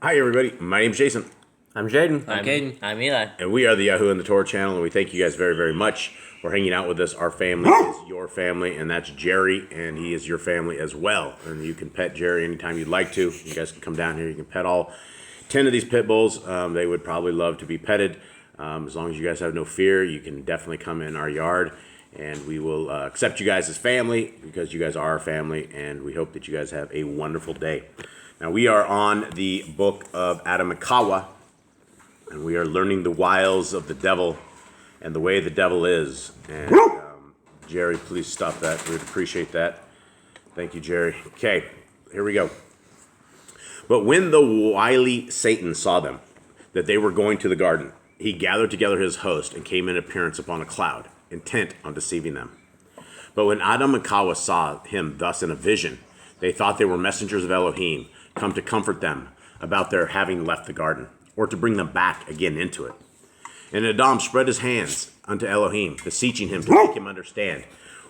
Hi, everybody. My name's Jason. I'm Jaden. I'm Caden. I'm Eli. And we are the Yahoo and the Torah channel, and we thank you guys very, very much for hanging out with us. Our family is your family, and that's Jerry, and he is your family as well. And you can pet Jerry anytime you'd like to. You guys can come down here. You can pet all 10 of these pit bulls. They would probably love to be petted. As long as you guys have no fear, you can definitely come in our yard, and we will accept you guys as family because you guys are our family, and we hope that you guys have a wonderful day. Now, we are on the book of Aḍam and Ḥawwah, and we are learning the wiles of the devil and the way the devil is. And Jerry, please stop that. We'd appreciate that. Thank you, Jerry. Okay, here we go. But when the wily Satan saw them, that they were going to the garden, he gathered together his host and came in appearance upon a cloud, intent on deceiving them. But when Aḍam and Ḥawwah saw him thus in a vision, they thought they were messengers of Elohim, come to comfort them about their having left the garden, or to bring them back again into it. And Aḍam spread his hands unto Elohim, beseeching him to make him understand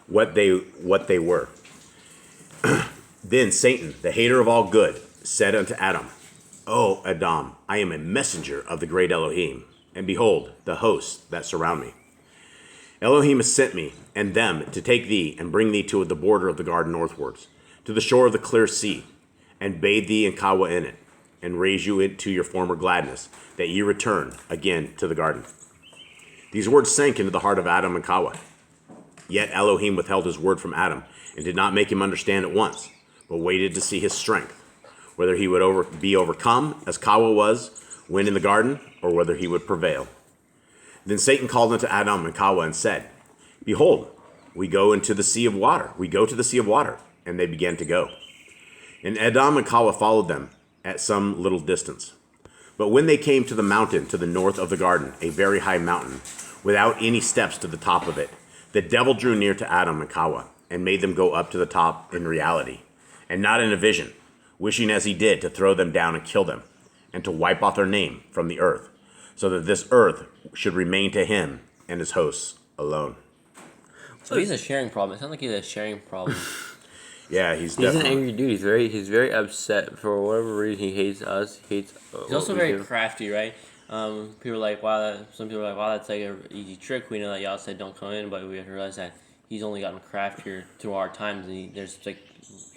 what they were. Then Satan, the hater of all good, said unto Aḍam, O Aḍam, I am a messenger of the great Elohim, and behold, the hosts that surround me. Elohim has sent me and them to take thee and bring thee to the border of the garden northwards, to the shore of the clear sea, and bathe thee and Ḥawwah in it, and raise you into your former gladness, that ye return again to the garden. These words sank into the heart of Aḍam and Ḥawwah. Yet Elohim withheld his word from Aḍam, and did not make him understand at once, but waited to see his strength, whether he would be overcome, as Ḥawwah was when in the garden, or whether he would prevail. Then Satan called unto Aḍam and Ḥawwah and said, Behold, we go to the sea of water. And they began to go. And Aḍam and Ḥawwah followed them at some little distance. But when they came to the mountain to the north of the garden, a very high mountain, without any steps to the top of it, the devil drew near to Aḍam and Ḥawwah, and made them go up to the top in reality, and not in a vision, wishing as he did to throw them down and kill them, and to wipe off their name from the earth, so that this earth should remain to him and his hosts alone. So he's a sharing problem. It sounds like he's a sharing problem. Yeah, he's an angry dude. He's very upset for whatever reason. He hates us. He's also very crafty, right? People are like, wow. Some people are like, wow, that's like an easy trick. We know that Yah said don't come in, but we have to realize that he's only gotten craftier through our times, and there's like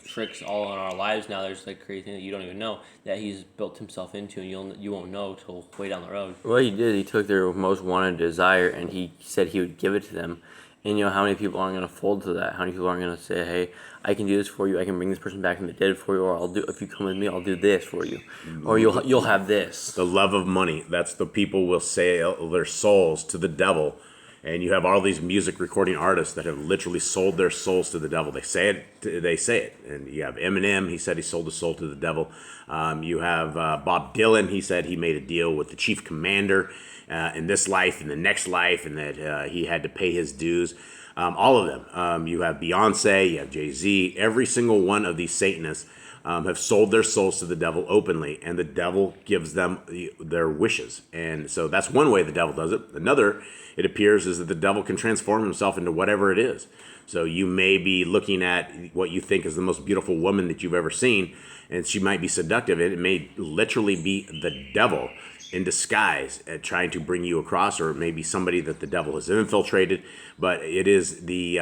tricks all in our lives now. There's like crazy things that you don't even know that he's built himself into, and you won't know till way down the road. What he did, he took their most wanted desire, and he said he would give it to them. And you know how many people aren't going to fold to that? How many people aren't going to say, "Hey, I can do this for you. I can bring this person back from the dead for you, or if you come with me, I'll do this for you, or you'll have this." The love of money. That's the people will sell their souls to the devil. And you have all these music recording artists that have literally sold their souls to the devil. They say it. And you have Eminem. He said he sold his soul to the devil. You have Bob Dylan. He said he made a deal with the chief commander in this life, in the next life, and that he had to pay his dues. All of them. You have Beyonce. You have Jay-Z. Every single one of these Satanists have sold their souls to the devil openly, and the devil gives them their wishes. And so that's one way the devil does it. Another, it appears, is that the devil can transform himself into whatever it is. So you may be looking at what you think is the most beautiful woman that you've ever seen, and she might be seductive. It may literally be the devil in disguise at trying to bring you across, or maybe somebody that the devil has infiltrated. But it is the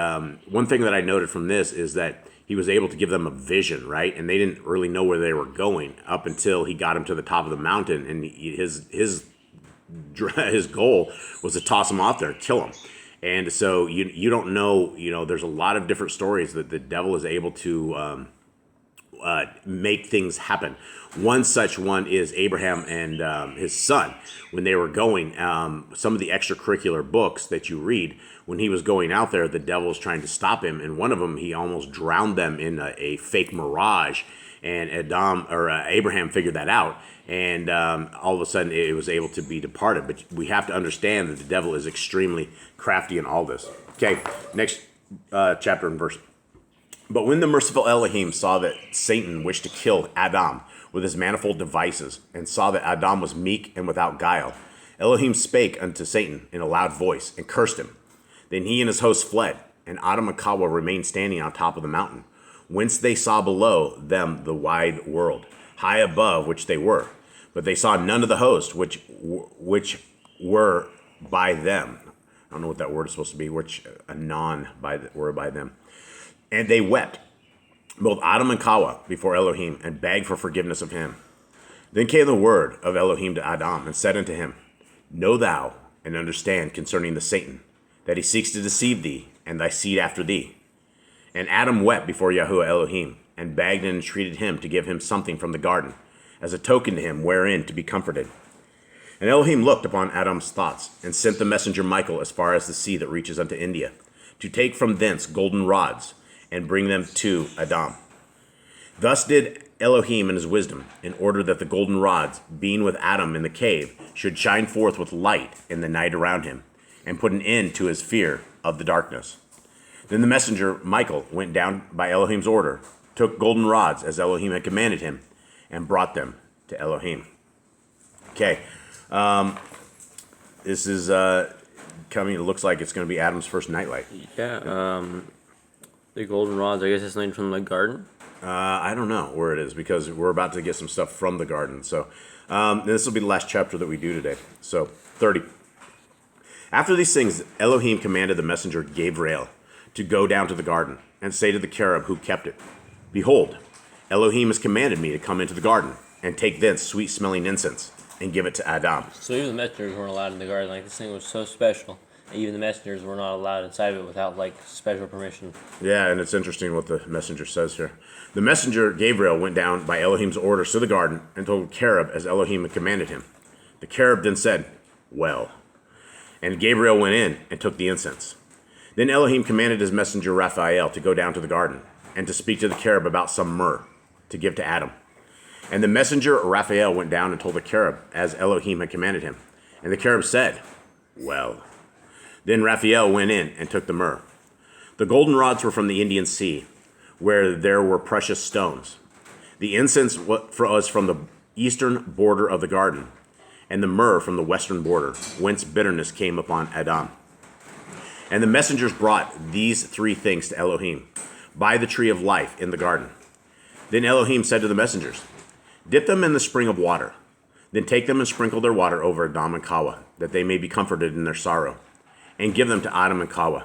one thing that I noted from this is that he was able to give them a vision, right? And they didn't really know where they were going up until he got them to the top of the mountain, and his goal was to toss them off there and kill them. And so you don't know, there's a lot of different stories that the devil is able to make things happen. One such one is Abraham and his son. When they were going, some of the extracurricular books that you read, when he was going out there, the devil was trying to stop him. And one of them, he almost drowned them in a fake mirage. And Abraham figured that out. And all of a sudden, it was able to be departed. But we have to understand that the devil is extremely crafty in all this. Okay, next chapter and verse. But when the merciful Elohim saw that Satan wished to kill Aḍam with his manifold devices, and saw that Aḍam was meek and without guile, Elohim spake unto Satan in a loud voice, and cursed him. Then he and his host fled, and Aḍam and Ḥawwah remained standing on top of the mountain, whence they saw below them the wide world, high above which they were. But they saw none of the host which were by them. I don't know what that word is supposed to be. Which were by them, and they wept, both Aḍam and Ḥawwah, before Elohim, and begged for forgiveness of him. Then came the word of Elohim to Aḍam, and said unto him, Know thou and understand concerning the Satan, that he seeks to deceive thee and thy seed after thee. And Aḍam wept before Yahuwah Elohim, and begged and entreated him to give him something from the garden, as a token to him wherein to be comforted. And Elohim looked upon Aḍam's thoughts, and sent the messenger Michael as far as the sea that reaches unto India, to take from thence golden rods, and bring them to Aḍam. Thus did Elohim in his wisdom, in order that the golden rods, being with Aḍam in the cave, should shine forth with light in the night around him, and put an end to his fear of the darkness. Then the messenger Michael went down by Elohim's order, took golden rods as Elohim had commanded him, and brought them to Elohim. Okay, this is coming. It looks like it's going to be Aḍam's first nightlight. Yeah. The golden rods. I guess it's something from the garden. I don't know where it is because we're about to get some stuff from the garden. So this will be the last chapter that we do today. So 30. After these things, Elohim commanded the messenger Gabriel to go down to the garden and say to the cherub who kept it, Behold, Elohim has commanded me to come into the garden and take thence sweet-smelling incense and give it to Aḍam. So even the messengers weren't allowed in the garden. Like, this thing was so special. Even the messengers were not allowed inside of it without, like, special permission. Yeah, and it's interesting what the messenger says here. The messenger Gabriel went down by Elohim's orders to the garden and told the cherub as Elohim had commanded him. The cherub then said, Well. And Gabriel went in and took the incense. Then Elohim commanded his messenger Raphael to go down to the garden and to speak to the cherub about some myrrh to give to Aḍam. And the messenger Raphael went down and told the cherub as Elohim had commanded him. And the cherub said, Well. Then Raphael went in and took the myrrh. The golden rods were from the Indian Sea, where there were precious stones. The incense was from the eastern border of the garden, and the myrrh from the western border, whence bitterness came upon Aḍam. And the messengers brought these three things to Elohim, by the tree of life in the garden. Then Elohim said to the messengers, Dip them in the spring of water, then take them and sprinkle their water over Aḍam and Ḥawwah, that they may be comforted in their sorrow, and give them to Aḍam and Ḥawwah.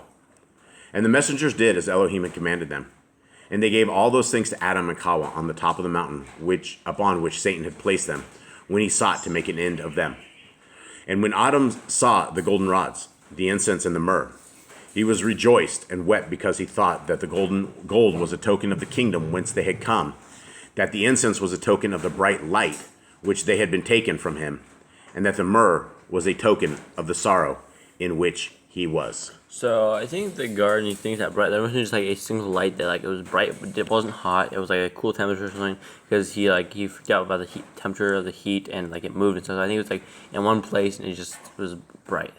And the messengers did as Elohim had commanded them. And they gave all those things to Aḍam and Ḥawwah on the top of the mountain upon which Satan had placed them, when he sought to make an end of them. And when Aḍam saw the golden rods, the incense and the myrrh, he was rejoiced and wept because he thought that the gold was a token of the kingdom whence they had come, that the incense was a token of the bright light which they had been taken from him, and that the myrrh was a token of the sorrow in which he was. So I think the garden, you think that bright, that wasn't just like a single light that like it was bright, but it wasn't hot. It was like a cool temperature or something, because he freaked out about the temperature of the heat, and like it moved and stuff. So I think it was like in one place and it just was bright.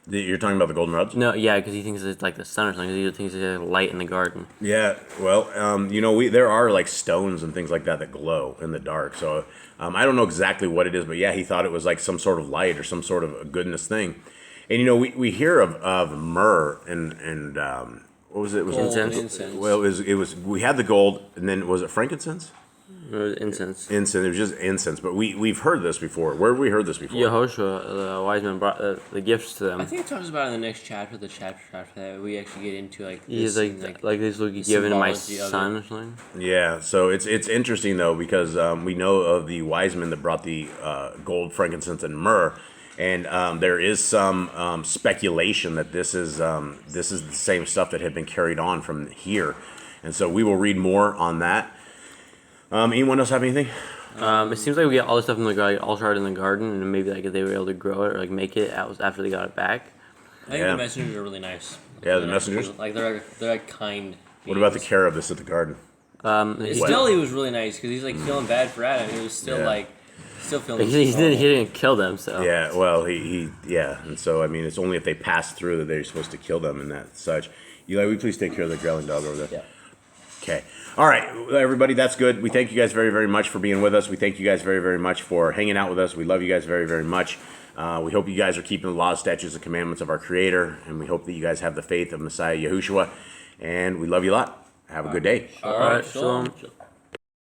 You're talking about the golden rods? No, yeah, because he thinks it's like the sun or something. Because he thinks it's like light in the garden. Yeah, well, there are like stones and things like that glow in the dark. So I don't know exactly what it is, but yeah, he thought it was like some sort of light or some sort of a goodness thing. And we hear of myrrh and what was it? It was incense. Well, it was we had the gold, and then was it frankincense? It was incense. Incense. It was just incense. But we've heard this before. Where have we heard this before? Yehoshua, the wise man, brought the gifts to them. I think it talks about it in the next chapter, the chapter after that. We actually get into like He's this, like this will be given to my symbology of son it. or something. Yeah, so it's interesting though, because we know of the wise men that brought the gold, frankincense, and myrrh, and there is some speculation that this is the same stuff that had been carried on from here, and so we will read more on that. Anyone else have anything? It seems like we get all this stuff in the garden, all started in the garden, and maybe like if they were able to grow it or like make it out after they got it back. I think the messengers are really nice. Yeah, the messengers? Like they're like kind. What about the cherub that's at the garden? Still, he was really nice because he's like feeling bad for Aḍam. He was still still feeling. He didn't kill them, so. Yeah, well, he and so I mean, it's only if they pass through that they're supposed to kill them and that such. Eli, will you please take care of the growling dog over there? Yeah. Okay. All right, everybody, that's good. We thank you guys very, very much for being with us. We thank you guys very, very much for hanging out with us. We love you guys very, very much. We hope you guys are keeping the laws, statutes, and commandments of our Creator, and we hope that you guys have the faith of Messiah Yahushua, and we love you a lot. Have a good day. All right, Shalom. Shalom.